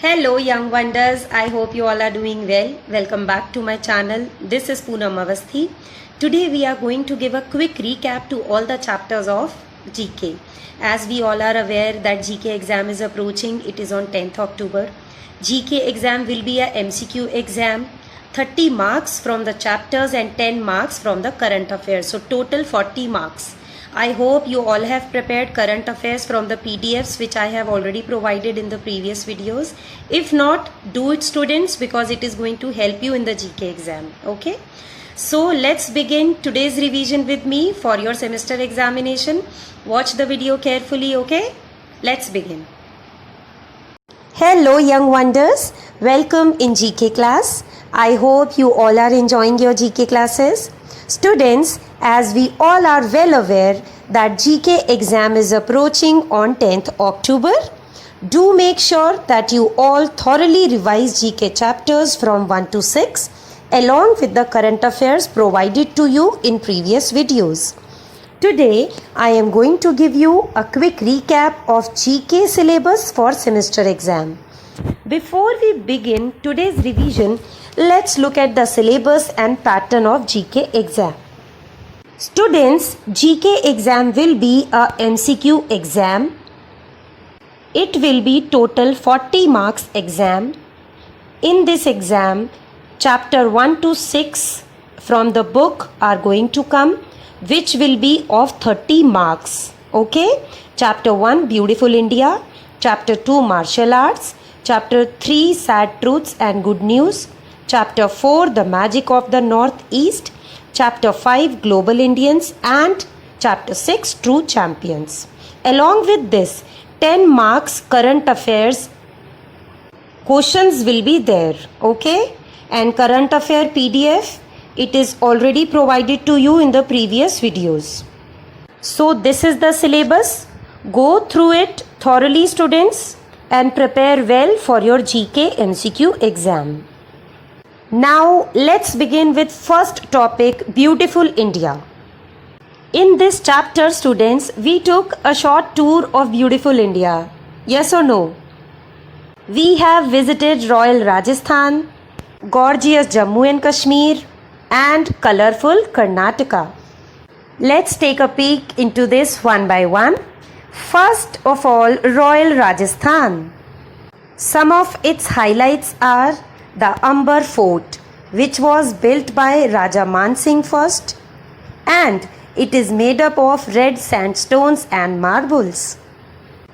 Hello young wonders, I hope you all are doing well. Welcome back to my channel. This is Poonam Avasthi. Today we are going to give a quick recap to all the chapters of GK. As we all are aware that GK exam is approaching, it is on 10th October. GK exam will be a MCQ exam, 30 marks from the chapters and 10 marks from the current affairs. So total 40 marks. I hope you all have prepared current affairs from the PDFs which I have already provided in the previous videos. If not, do it students, because it is going to help you in the GK exam. Okay. So let's begin today's revision with me for your semester examination. Watch the video carefully. Okay. Let's begin. Hello young wonders. Welcome in GK class. I hope you all are enjoying your GK classes. Students, as we all are well aware that GK exam is approaching on 10th October, do make sure that you all thoroughly revise GK chapters from 1 to 6 along with the current affairs provided to you in previous videos. Today, I am going to give you a quick recap of GK syllabus for semester exam. Before we begin today's revision, let's look at the syllabus and pattern of GK exam. Students, GK exam will be a MCQ exam. It will be total 40 marks exam. In this exam, chapter 1 to 6 from the book are going to come, which will be of 30 marks. Okay? Chapter 1, Beautiful India. Chapter 2, Martial Arts. Chapter 3, Sad Truths and Good News. Chapter 4, The Magic of the Northeast. Chapter 5, Global Indians. And Chapter 6, True Champions. Along with this, 10 marks current affairs questions will be there. Okay? And current affair PDF, it is already provided to you in the previous videos. So this is the syllabus. Go through it thoroughly, students, and prepare well for your GK MCQ exam. Now let's begin with first topic, Beautiful India. In this chapter, students, we took a short tour of beautiful India. Yes or no? We have visited Royal Rajasthan, gorgeous Jammu and Kashmir, and colorful Karnataka. Let's take a peek into this one by one. First of all, Royal Rajasthan. Some of its highlights are the Amber Fort, which was built by Raja Man Singh first, and it is made up of red sandstones and marbles.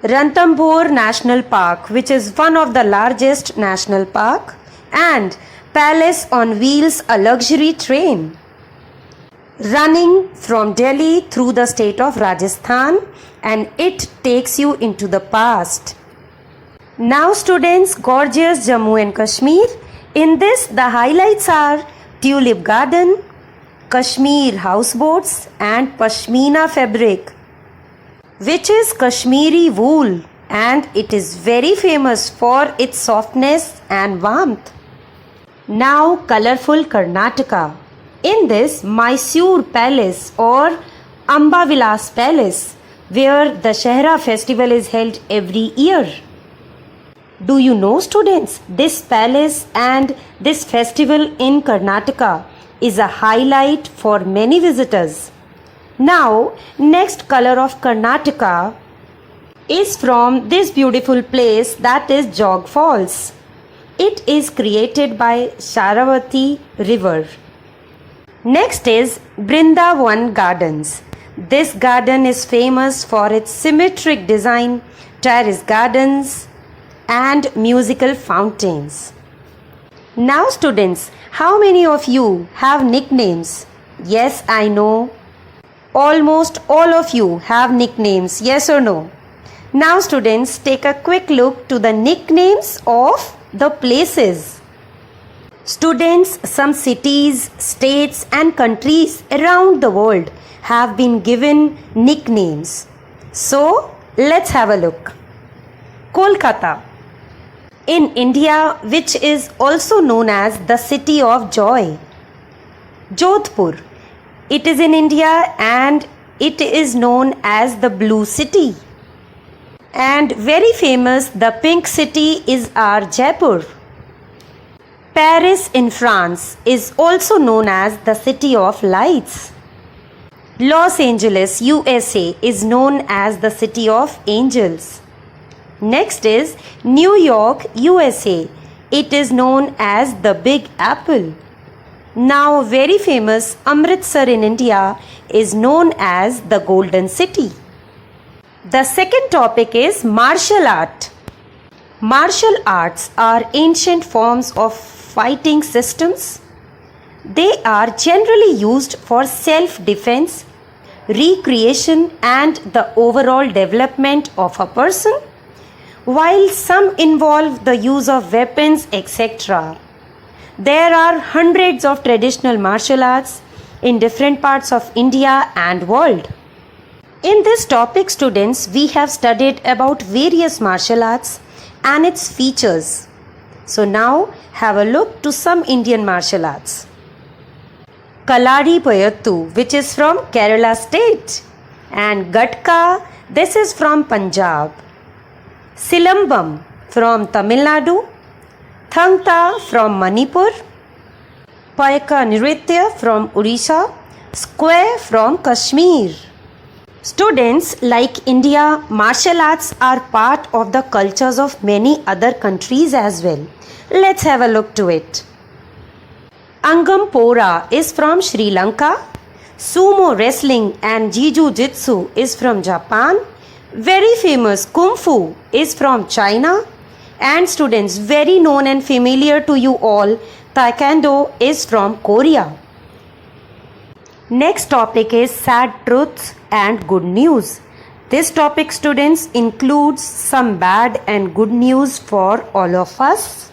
Ranthambore National Park, which is one of the largest national park, and Palace on Wheels, a luxury train running from Delhi through the state of Rajasthan, and it takes you into the past. Now students, gorgeous Jammu and Kashmir. In this, the highlights are Tulip Garden, Kashmir houseboats, and Pashmina fabric, which is Kashmiri wool, and it is very famous for its softness and warmth. Now colorful Karnataka. In this, Mysore Palace or Ambavilas Palace, where the Shahra festival is held every year. Do you know, students, this palace and this festival in Karnataka is a highlight for many visitors. Now, next color of Karnataka is from this beautiful place, that is Jog Falls. It is created by Sharavati River. Next is Brindavan Gardens. This garden is famous for its symmetric design, terrace gardens, and musical fountains. Now students, how many of you have nicknames? Yes, I know. Almost all of you have nicknames, yes or no? Now students, take a quick look to the nicknames of the places. Students, some cities, states and countries around the world have been given nicknames. So, let's have a look. Kolkata. In India, which is also known as the city of joy. Jodhpur. It is in India and it is known as the Blue City. And very famous, the pink city is our Jaipur. Paris in France is also known as the city of lights. Los Angeles, USA is known as the city of angels. Next is New York, USA. It is known as the Big Apple. Now very famous Amritsar in India is known as the Golden City. The second topic is martial art. Martial arts are ancient forms of fighting systems. They are generally used for self-defense, recreation and the overall development of a person, while some involve the use of weapons, etc. There are hundreds of traditional martial arts in different parts of India and world. In this topic, students, we have studied about various martial arts and its features. So now have a look to some Indian martial arts. Kalari Payattu, which is from Kerala state, and Gatka, this is from Punjab. Silambam from Tamil Nadu, Thangta from Manipur, Paika Nritya from Odisha, Square from Kashmir. Students, like India, martial arts are part of the cultures of many other countries as well. Let's have a look to it. Angam Pora is from Sri Lanka. Sumo wrestling and Jiu-Jitsu is from Japan. Very famous Kung Fu is from China. And students, very known and familiar to you all, Taekwondo is from Korea. Next topic is sad truths and good news. This topic, students, includes some bad and good news for all of us.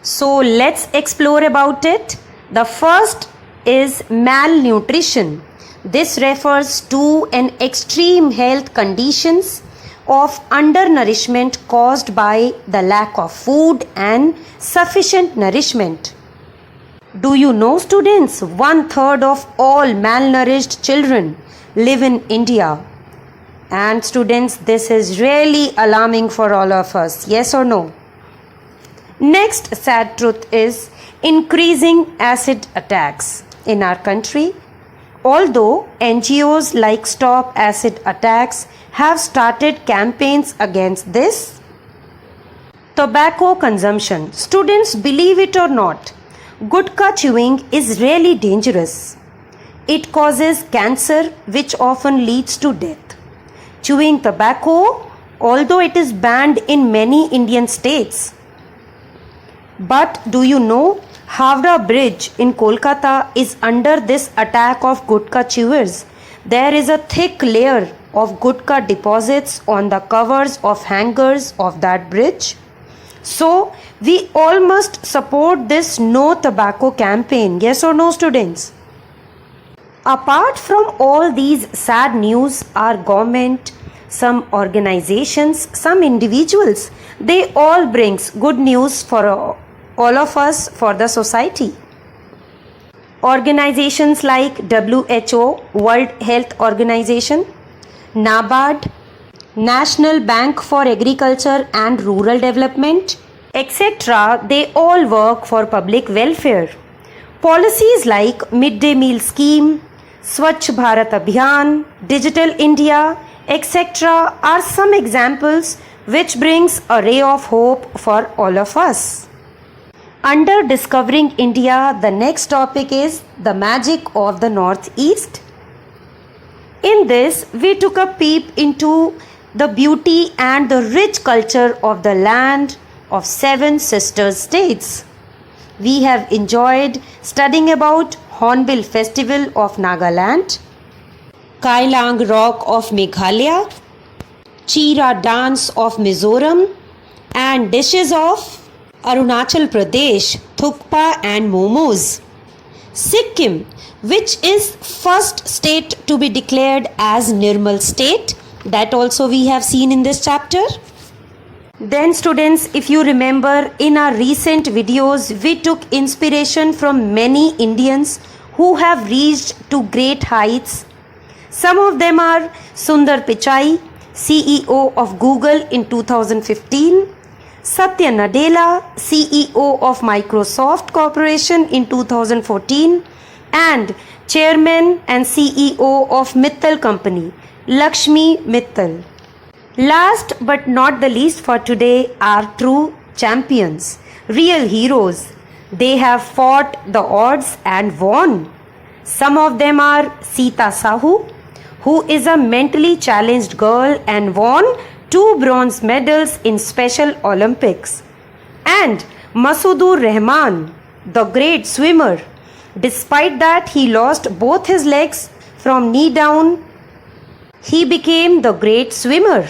So let's explore about it. The first is malnutrition. This refers to an extreme health conditions of undernourishment caused by the lack of food and sufficient nourishment. Do you know, students, 1/3 of all malnourished children live in India. And students, this is really alarming for all of us. Yes or no? Next sad truth is increasing acid attacks in our country. Although NGOs like Stop Acid Attacks have started campaigns against this. Tobacco consumption. Students, believe it or not, Gutka chewing is really dangerous. It causes cancer, which often leads to death. Chewing tobacco, although it is banned in many Indian states. But do you know, Howrah Bridge in Kolkata is under this attack of Gutka chewers. There is a thick layer of Gutka deposits on the covers of hangers of that bridge. So, we all must support this no tobacco campaign. Yes or no, students? Apart from all these sad news, our government, some organizations, some individuals, they all brings good news for all of us, for the society. Organizations like WHO, World Health Organization, NABARD, National Bank for Agriculture and Rural Development, etc. They all work for public welfare. Policies like Midday Meal Scheme, Swachh Bharat Abhiyan, Digital India, etc. are some examples which brings a ray of hope for all of us. Under Discovering India, the next topic is the magic of the Northeast. In this, we took a peep into the beauty and the rich culture of the land of 7 sister states. We have enjoyed studying about Hornbill Festival of Nagaland, Kailang Rock of Meghalaya, Chira Dance of Mizoram, and dishes of Arunachal Pradesh, Thukpa and Momos. Sikkim, which is first state to be declared as Nirmal state, that also we have seen in this chapter. Then students, if you remember, in our recent videos, we took inspiration from many Indians who have reached to great heights. Some of them are Sundar Pichai, CEO of Google in 2015, Satya Nadella, CEO of Microsoft Corporation in 2014, and Chairman and CEO of Mittal Company, Lakshmi Mittal. Last but not the least for today are true champions, real heroes. They have fought the odds and won. Some of them are Sita Sahu, who is a mentally challenged girl and won 2 bronze medals in Special Olympics, and Masudur Rahman, the great swimmer. Despite that, he lost both his legs from knee down. He became the great swimmer.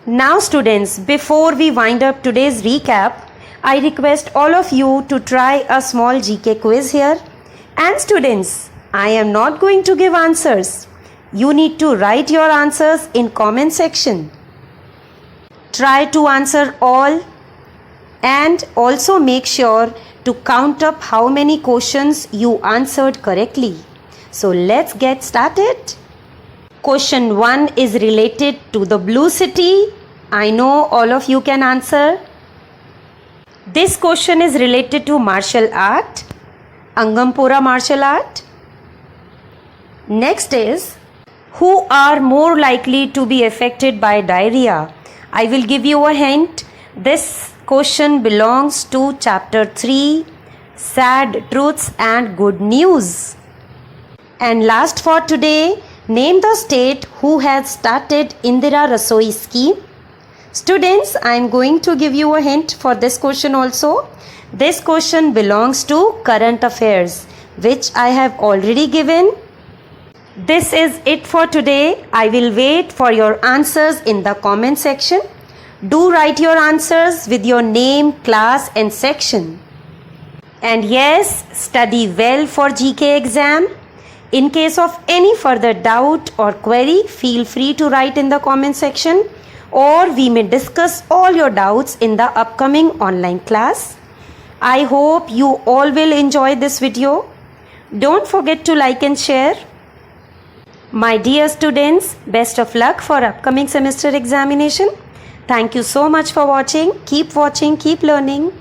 Now students, before we wind up today's recap, I request all of you to try a small GK quiz here. And students, I am not going to give answers. You need to write your answers in comment section. Try to answer all and also make sure to count up how many questions you answered correctly. So let's get started. Question 1 is related to the blue city. I know all of you can answer. This question is related to martial art, Angampura martial art. Next is, who are more likely to be affected by diarrhea? I will give you a hint. This question belongs to chapter 3, Sad Truths and Good News. And last for today, name the state who has started Indira Rasoi scheme. Students, I am going to give you a hint for this question also. This question belongs to current affairs, which I have already given. This is it for today. I will wait for your answers in the comment section. Do write your answers with your name, class and section. And yes, study well for GK exam. In case of any further doubt or query, feel free to write in the comment section, or we may discuss all your doubts in the upcoming online class. I hope you all will enjoy this video. Don't forget to like and share. My dear students, best of luck for upcoming semester examination. Thank you so much for watching. Keep learning.